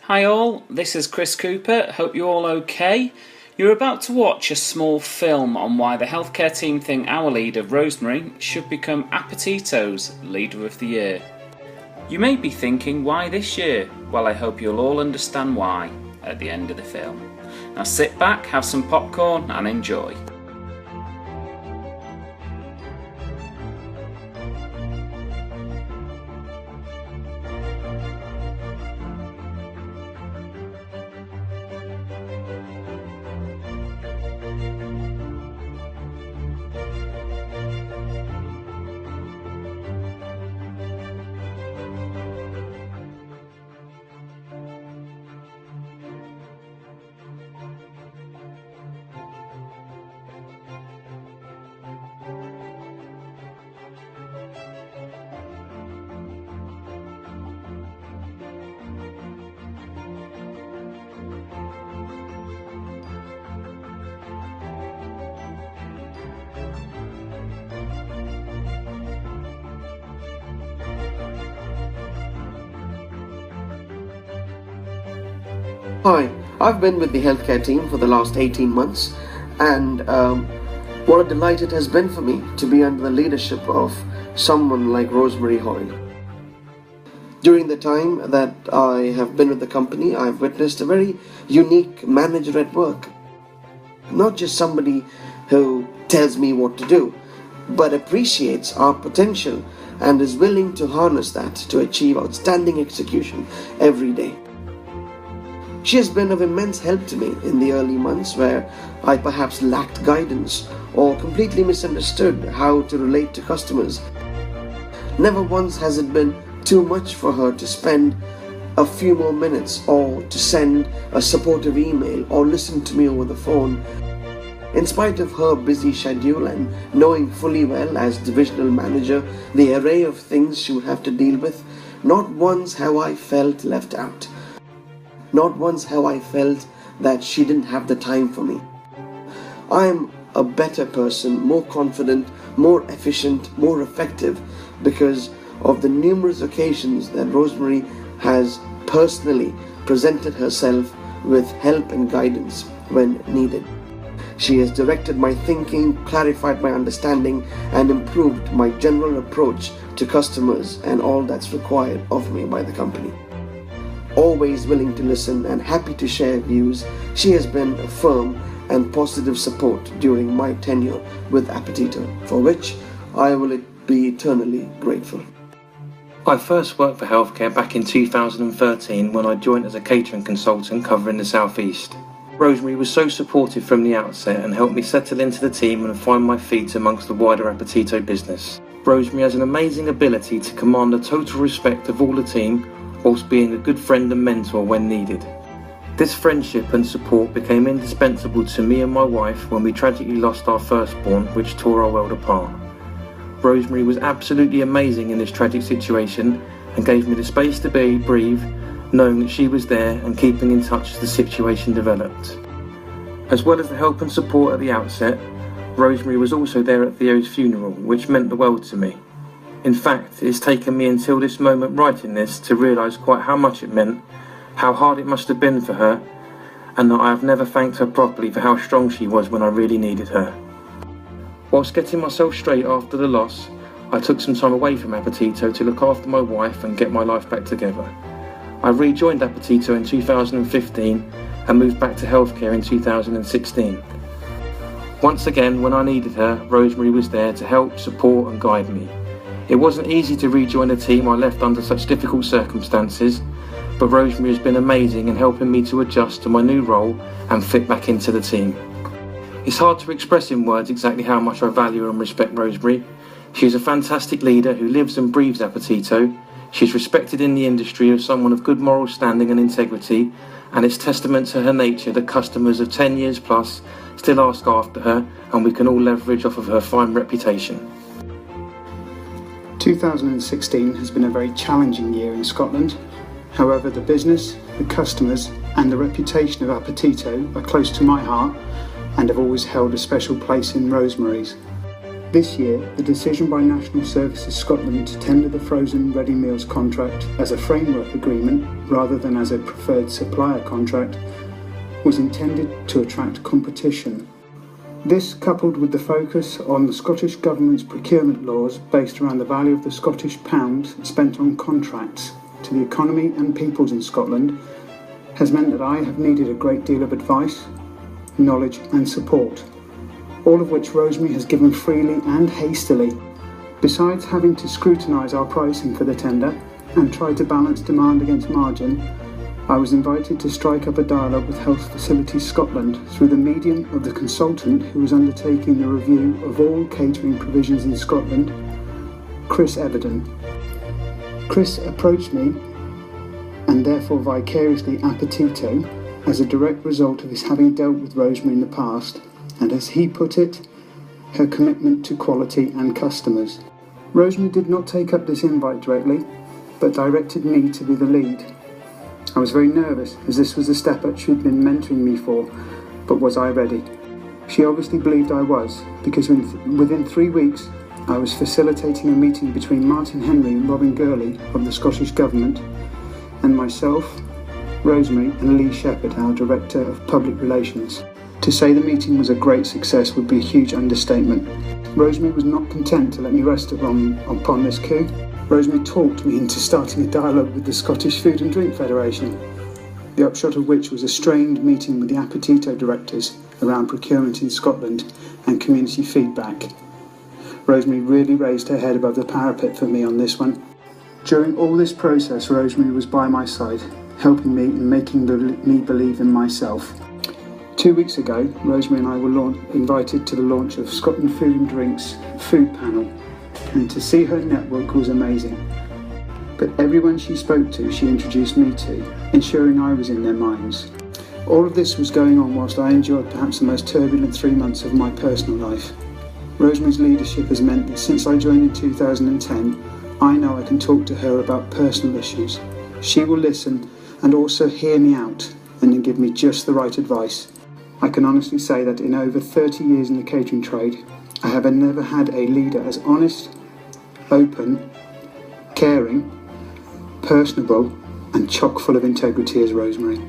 Hi all, this is Chris Cooper, hope you're all okay. You're about to watch a small film on why the healthcare team think our leader, Rosemarie, should become Appetito's Leader of the Year. You may be thinking, why this year? Well, I hope you'll all understand why at the end of the film. Now sit back, have some popcorn and enjoy. Hi, I've been with the healthcare team for the last 18 months and what a delight it has been for me to be under the leadership of someone like Rosemarie Hoyle. During the time that I have been with the company, I've witnessed a very unique manager at work. Not just somebody who tells me what to do, but appreciates our potential and is willing to harness that to achieve outstanding execution every day. She has been of immense help to me in the early months where I perhaps lacked guidance or completely misunderstood how to relate to customers. Never once has it been too much for her to spend a few more minutes or to send a supportive email or listen to me over the phone. In spite of her busy schedule and knowing fully well as divisional manager the array of things she would have to deal with, not once have I felt left out. Not once have I felt that she didn't have the time for me. I am a better person, more confident, more efficient, more effective because of the numerous occasions that Rosemarie has personally presented herself with help and guidance when needed. She has directed my thinking, clarified my understanding, and improved my general approach to customers and all that's required of me by the company. Always willing to listen and happy to share views, she has been a firm and positive support during my tenure with Appetito, for which I will be eternally grateful. I first worked for healthcare back in 2013 when I joined as a catering consultant covering the South East. Rosemarie was so supportive from the outset and helped me settle into the team and find my feet amongst the wider Appetito business. Rosemarie has an amazing ability to command the total respect of all the team whilst being a good friend and mentor when needed. This friendship and support became indispensable to me and my wife when we tragically lost our firstborn, which tore our world apart. Rosemarie was absolutely amazing in this tragic situation and gave me the space to breathe, knowing that she was there and keeping in touch as the situation developed. As well as the help and support at the outset, Rosemarie was also there at Theo's funeral, which meant the world to me. In fact, it's taken me until this moment writing this to realise quite how much it meant, how hard it must have been for her, and that I have never thanked her properly for how strong she was when I really needed her. Whilst getting myself straight after the loss, I took some time away from Appetito to look after my wife and get my life back together. I rejoined Appetito in 2015 and moved back to healthcare in 2016. Once again, when I needed her, Rosemarie was there to help, support and guide me. It wasn't easy to rejoin a team I left under such difficult circumstances, but Rosemarie has been amazing in helping me to adjust to my new role and fit back into the team. It's hard to express in words exactly how much I value and respect Rosemarie. She is a fantastic leader who lives and breathes Appetito. She's respected in the industry as someone of good moral standing and integrity, and it's testament to her nature that customers of 10 years plus still ask after her, and we can all leverage off of her fine reputation. 2016 has been a very challenging year in Scotland. However, the business, the customers and the reputation of Appetito are close to my heart and have always held a special place in Rosemarie's. This year, the decision by National Services Scotland to tender the frozen ready meals contract as a framework agreement rather than as a preferred supplier contract was intended to attract competition. This, coupled with the focus on the Scottish Government's procurement laws based around the value of the Scottish pound spent on contracts to the economy and peoples in Scotland, has meant that I have needed a great deal of advice, knowledge and support, all of which Rosemarie has given freely and hastily. Besides having to scrutinise our pricing for the tender and try to balance demand against margin, I was invited to strike up a dialogue with Health Facilities Scotland through the medium of the consultant who was undertaking the review of all catering provisions in Scotland, Chris Everden. Chris approached me, and therefore vicariously Appetito, as a direct result of his having dealt with Rosemarie in the past, and as he put it, her commitment to quality and customers. Rosemarie did not take up this invite directly, but directed me to be the lead. I was very nervous, as this was the step up she'd been mentoring me for, but was I ready? She obviously believed I was, because within 3 weeks I was facilitating a meeting between Martin Henry and Robin Gurley of the Scottish Government, and myself, Rosemarie and Lee Shepherd, our Director of Public Relations. To say the meeting was a great success would be a huge understatement. Rosemarie was not content to let me rest upon this coup. Rosemarie talked me into starting a dialogue with the Scottish Food and Drink Federation, the upshot of which was a strained meeting with the Appetito directors around procurement in Scotland and community feedback. Rosemarie really raised her head above the parapet for me on this one. During all this process, Rosemarie was by my side, helping me and making me believe in myself. 2 weeks ago, Rosemarie and I were invited to the launch of Scotland Food and Drink's food panel, and to see her network was amazing. But everyone she spoke to, she introduced me to, ensuring I was in their minds. All of this was going on whilst I endured perhaps the most turbulent 3 months of my personal life. Rosemarie's leadership has meant that since I joined in 2010, I know I can talk to her about personal issues. She will listen and also hear me out and then give me just the right advice. I can honestly say that in over 30 years in the catering trade, I have never had a leader as honest, open, caring, personable and chock full of integrity as Rosemarie.